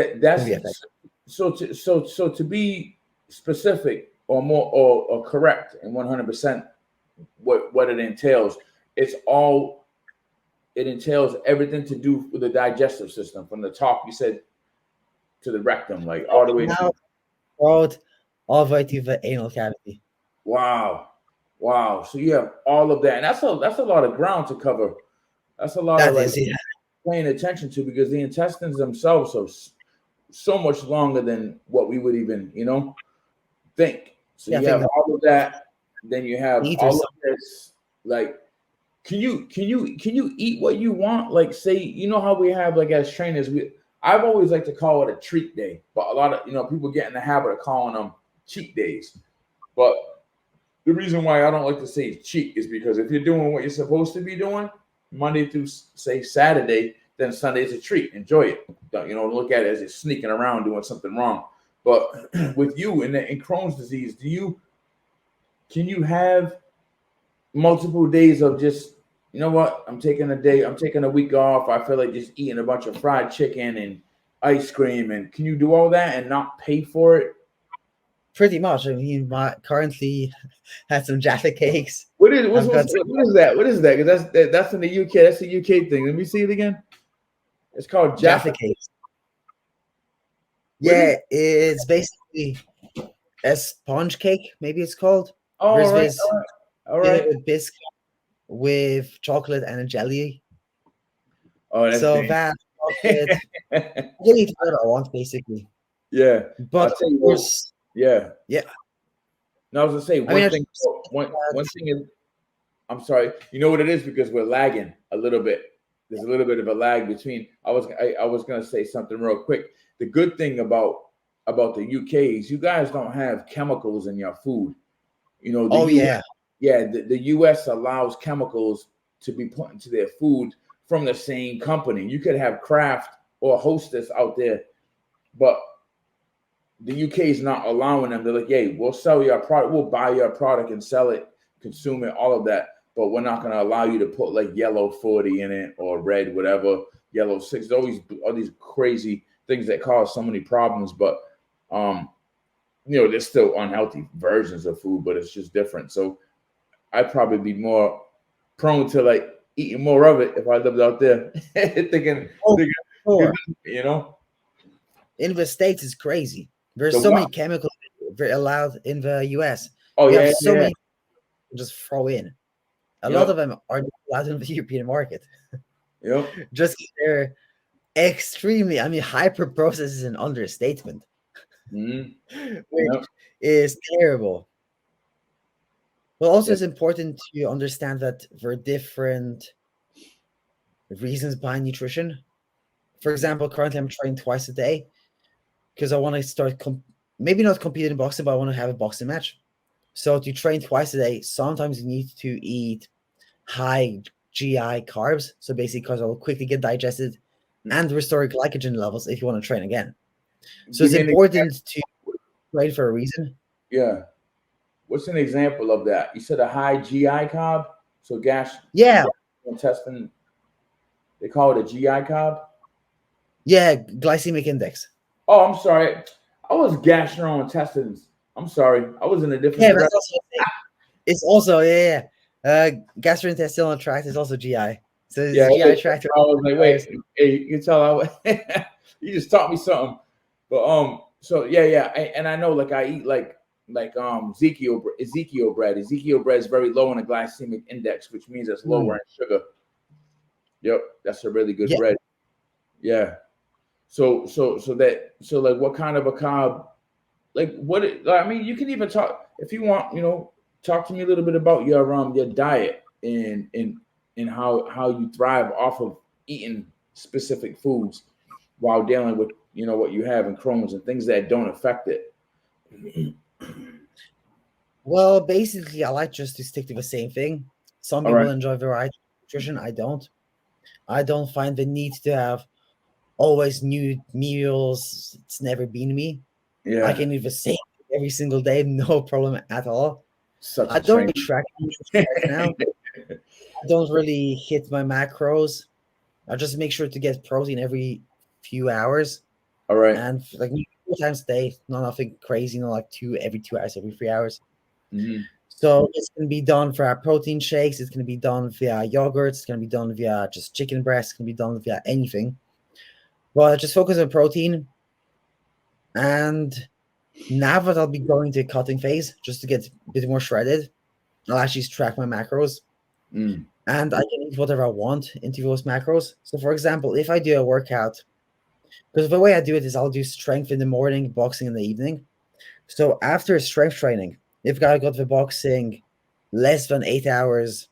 so to be specific or more or correct and 100% what it entails, it entails everything to do with the digestive system from the top. You said to the rectum, like all the way to all the way to the anal cavity. Wow. So you have all of that, and that's a lot of ground to cover. That's a lot of paying attention to because the intestines themselves are so much longer than what we would even think. So you have all of that, then you have all of this. Like, can you eat what you want? Like, say, how we have like as trainers, I've always liked to call it a treat day, but a lot of people get in the habit of calling them cheat days. But the reason why I don't like to say cheat is because if you're doing what you're supposed to be doing Monday through say Saturday, then Sunday's a treat. Enjoy it. Don't look at it as you're sneaking around doing something wrong. But with you in Crohn's disease, can you have multiple days of just what? I'm taking a week off. I feel like just eating a bunch of fried chicken and ice cream. And can you do all that and not pay for it? Pretty much. I mean, my currently had some Jaffa cakes. I've got some What is that? What is that? Because that's in the UK. That's a UK thing. Let me see it again. It's called Jaffa Jaffa. cakes. What is? Yeah, it's basically a sponge cake, maybe it's called. Oh, all There's right, this all filling right. with biscuit with chocolate and a jelly. Oh, that's So dangerous. that chocolate, I can eat whatever I want, basically. Yeah, But I'll of tell you what. course, Yeah. yeah. Now I was gonna say I mean, one I thing. just One thing is, I'm sorry. You know what it is because we're lagging a little bit. There's a little bit of a lag between. I was gonna say something real quick. The good thing about the UK is you guys don't have chemicals in your food. You know the oh US. yeah. Yeah, the US allows chemicals to be put into their food from the same company. You could have Kraft or Hostess out there, but the UK is not allowing them. They're like, "Hey, we'll sell your product, we'll buy your product and sell it, consume it, all of that, but we're not going to allow you to put like yellow 40 in it or red, whatever, yellow 6." There's always all these crazy things that cause so many problems, but um, there's still unhealthy versions of food, but it's just different. So I'd probably be more prone to like eating more of it if I lived out there, Oh, thinking, sure. you know, In the States, it's crazy. There's the so what? many chemicals allowed in the US. Oh We have yeah, so yeah, many to just throw in. A lot yep, of them are not allowed in the European market. yep. Just 'cause they're extremely, I mean, hyper processed is an understatement, Mm-hmm. which Yep. is terrible. But also, Yeah. it's important to understand that there are different reasons behind nutrition. For example, currently I'm training twice a day because I want to start, maybe not competing in boxing, but I want to have a boxing match. So to train twice a day, sometimes you need to eat high GI carbs. So basically, because it will quickly get digested and restore glycogen levels if you want to train again. So Give it's me an example. important to train for a reason. Yeah. What's an example of that? You said a high GI carb, so Yeah, gastrointestinal. They call it a GI carb. yeah, glycemic index. Oh, I'm sorry. I was gastrointestines. I'm sorry. I was in a different Yeah, that's direction. also it's also gastrointestinal tract is also GI. So Yeah, it's it GI is. tract. I was like, wait, hey, you can tell you just taught me something. But so yeah, and I know like I eat like Ezekiel bread. Ezekiel bread is very low in the glycemic index, which means it's lower Mm, in sugar. Yep, that's a really good yeah, bread. Yeah. So like what kind of a carb? Like I mean, you can even talk if you want. Talk to me a little bit about your diet and how you thrive off of eating specific foods while dealing with what you have in Crohn's and things that don't affect it. well, basically, I like just to stick to the same thing. Some All people right. enjoy variety of nutrition. I don't. I don't find the need to have always new meals. It's never been me. I Yeah. can eat the same every single day, no problem at all. Such I a don't train. really track nutrition right now. I don't really hit my macros. I just make sure to get protein every few hours All right. and like 4 times a day. Not nothing crazy, not like every 2 hours, every 3 hours. Hmm. So it's gonna be done via protein shakes. It's gonna be done via yogurts. It's gonna be done via just chicken breast. It's gonna be done via anything. But just focus on protein. And now that I'll be going to cutting phase just to get a bit more shredded, I'll actually track my macros. Mm. And I can eat whatever I want into those macros. So, for example, if I do a workout, because the way I do it is I'll do strength in the morning, boxing in the evening. So, after strength training, if I got the boxing less than 8 hours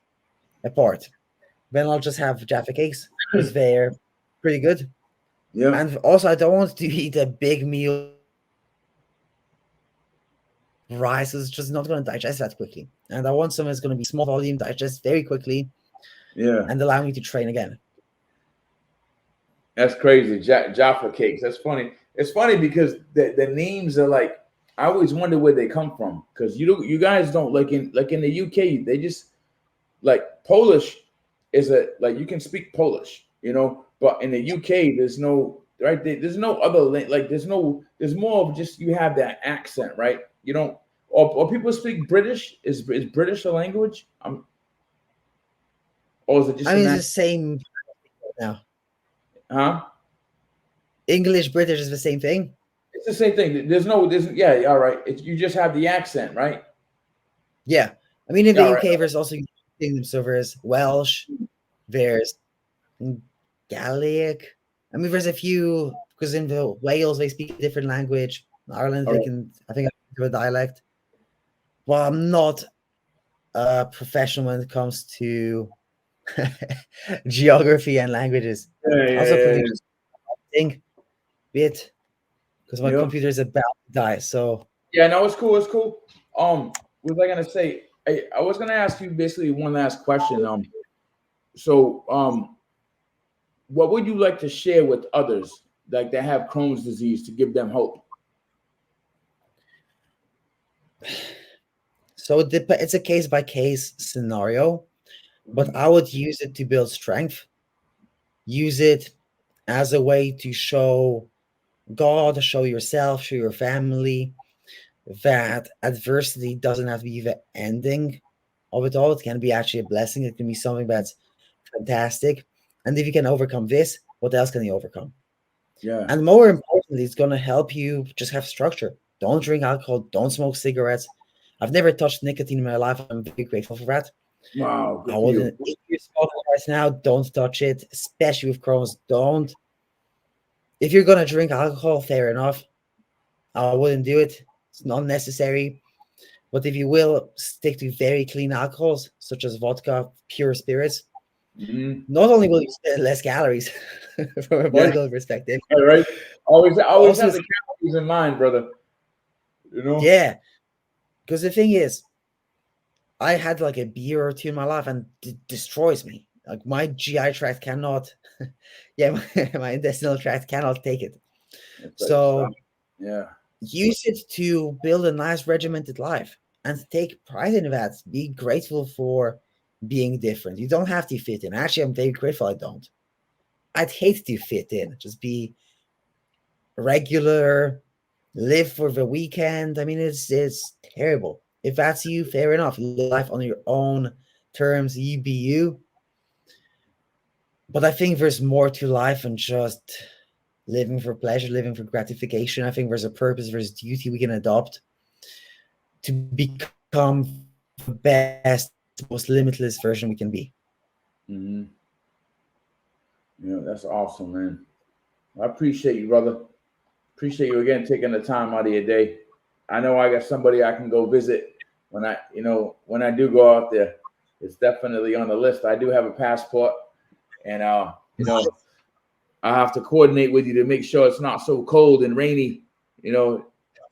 apart, then I'll just have Jaffa cakes because they're pretty good. Yep. And also, I don't want to eat a big meal. Rice is just not going to digest that quickly. And I want something that's going to be small volume, digest very quickly, Yeah. and allow me to train again. That's crazy. Jaffa cakes. That's funny. It's funny because the names are like I always wonder where they come from because you guys don't like in the UK they just like Polish is a like you can speak Polish, but in the UK there's no right there's no other like there's more of just you have that accent, right? You don't, or people speak British? Is British a language? Or is it just I a mean, it's the same now. huh? English, British is the same thing. It's the same thing. Yeah, all right. You just have the accent, right? Yeah. I mean, in Yeah, the all right. UK, there's also Kingdom, so there's Welsh, there's Gaelic. I mean, there's a few, because in the Wales, they speak a different language. In Ireland, All they right. can, I think, do a dialect. Well, I'm not a professional when it comes to geography and languages. Yeah, I also yeah, produce thing bit because my yeah. computer is about to die. So Yeah, no, it's cool. It's cool. What was I gonna say? I was gonna ask you basically one last question. So what would you like to share with others like that have Crohn's disease to give them hope? it's a case by case scenario, but Mhm. I would use it to build strength. Use it as a way to show God, show yourself, show your family that adversity doesn't have to be the ending of it all. It can be actually a blessing. It can be something that's fantastic. And if you can overcome this, what else can you overcome? Yeah. And more importantly, it's going to help you just have structure. Don't drink alcohol. Don't smoke cigarettes. I've never touched nicotine in my life. I'm very grateful for that. Wow. I Good for you. wouldn't. If you're smoking right now, don't touch it, especially with Crohn's. Don't. If you're going to drink alcohol, fair enough. I wouldn't do it. It's not necessary. But if you will, stick to very clean alcohols, such as vodka, pure spirits. Mhm. Not only will you spend less calories from a Yeah. bodybuilding perspective, All right. Always also, have the calories in mind, brother. You know. yeah, because the thing is, I had like a beer or two in my life and it destroys me. Like my GI tract cannot, yeah, my intestinal tract cannot take it. It's like stop. So Yeah. use it to build a nice regimented life and take pride in that. Be grateful for being different. You don't have to fit in. Actually, I'm very grateful I don't. I'd hate to fit in. Just be regular, live for the weekend. I mean, it's terrible. If that's you, fair enough. Live life on your own terms, you be you. But I think there's more to life than just living for pleasure, living for gratification. I think there's a purpose, there's duty we can adopt to become the best, most limitless version we can be. Hmm. Yeah, that's awesome, man. I appreciate you, brother. Appreciate you again taking the time out of your day. I know I got somebody I can go visit when I do go out there. It's definitely on the list. I do have a passport, and I have to coordinate with you to make sure it's not so cold and rainy, you know,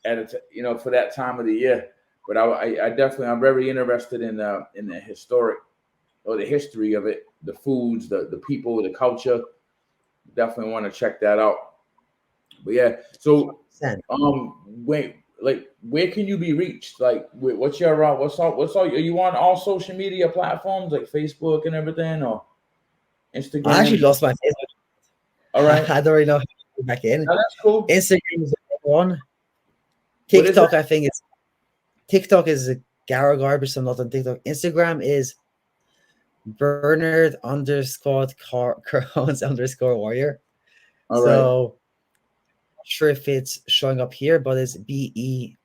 for that time of the year. But I definitely I'm very interested in the historic or the history of it, the foods, the people, the culture. Definitely want to check that out. But yeah, so wait, like where can you be reached? Like what's your what's all are you on all social media platforms like Facebook and everything or I actually Instagram? lost my Facebook. All right. I don't really know how to get back in. Now that's cool. Instagram is one. What is it? TikTok, I think it's TikTok is a garbage. So I'm not on TikTok. Instagram is Bernard underscore Crohn's underscore warrior. All right. So not sure if it's showing up here, but it's BERNARD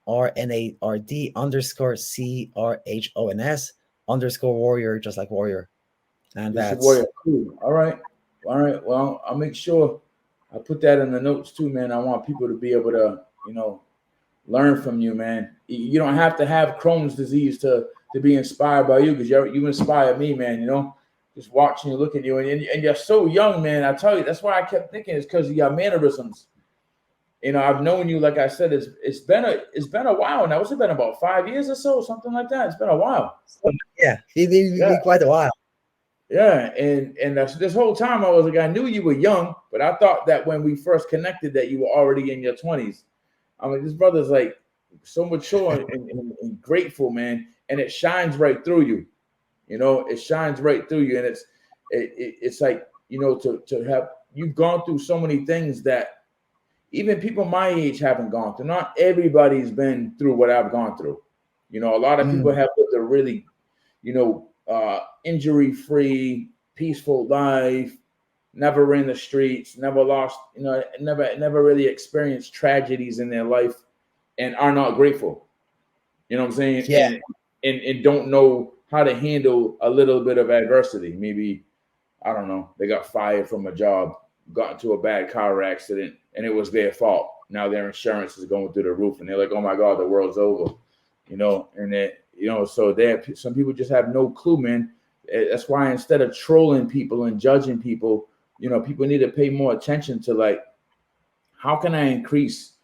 underscore CRHONS underscore warrior, just like warrior. And Just a warrior. that's Cool. All right. All right. Well, I'll make sure I put that in the notes too, man. I want people to be able to, learn from you, man. You don't have to have Crohn's disease to be inspired by you because you inspire me, man. Just watching you, looking at you, and you're so young, man. I tell you, that's why I kept thinking it's because of your mannerisms. I've known you, like I said, it's been a while now. It's been about 5 years or so, something like that. It's been a while. yeah, it's Yeah. been quite a while. Yeah, and this whole time I knew you were young, but I thought that when we first connected that you were already in your 20s. I mean, this brother's like so mature and grateful, man, and it shines right through you. It shines right through you, and it's like to have you've gone through so many things that even people my age haven't gone through. Not everybody's been through what I've gone through. You know, a lot of people have lived a really, injury-free, peaceful life, never ran the streets, never lost, never really experienced tragedies in their life, and are not grateful. You know what I'm saying? Yeah. And don't know how to handle a little bit of adversity. Maybe, I don't know, they got fired from a job, got into a bad car accident, and it was their fault. Now their insurance is going through the roof, and they're like, "Oh my God, the world's over," And so some people just have no clue, man. That's why instead of trolling people and judging people, people need to pay more attention to, like, how can I increase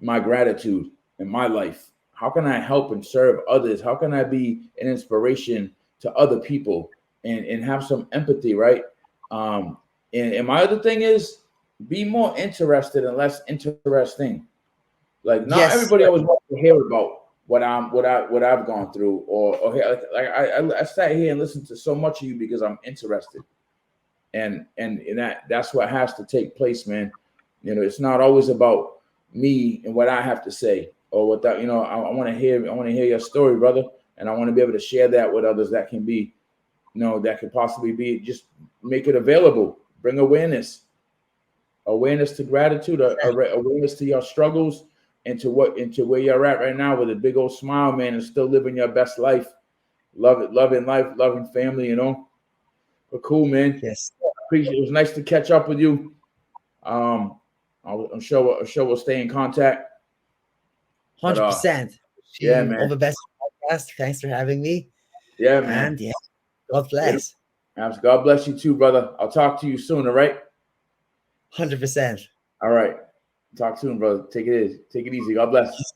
my gratitude in my life? How can I help and serve others? How can I be an inspiration to other people and have some empathy, right? And my other thing is, be more interested and less interesting. Like, not Yes. everybody always wants to hear about what I've gone through, or I sat here and listened to so much of you because I'm interested, and that's what has to take place, man. It's not always about me and what I have to say, or what that. I want to hear your story, brother, and I want to be able to share that with others. That can be, that could possibly be, just make it available, bring awareness to gratitude, awareness to your struggles, into where you're at right now with a big old smile, man, and still living your best life, loving life, loving family, But cool, man. Yes. Appreciate it. It was nice to catch up with you. I'm sure we'll stay in contact. 100%. Yeah, man. All the best podcast. Thanks for having me. Yeah, man. And yeah, God bless. God bless you too, brother. I'll talk to you soon, all right? 100%. All right. Talk soon, brother. Take it easy. God bless.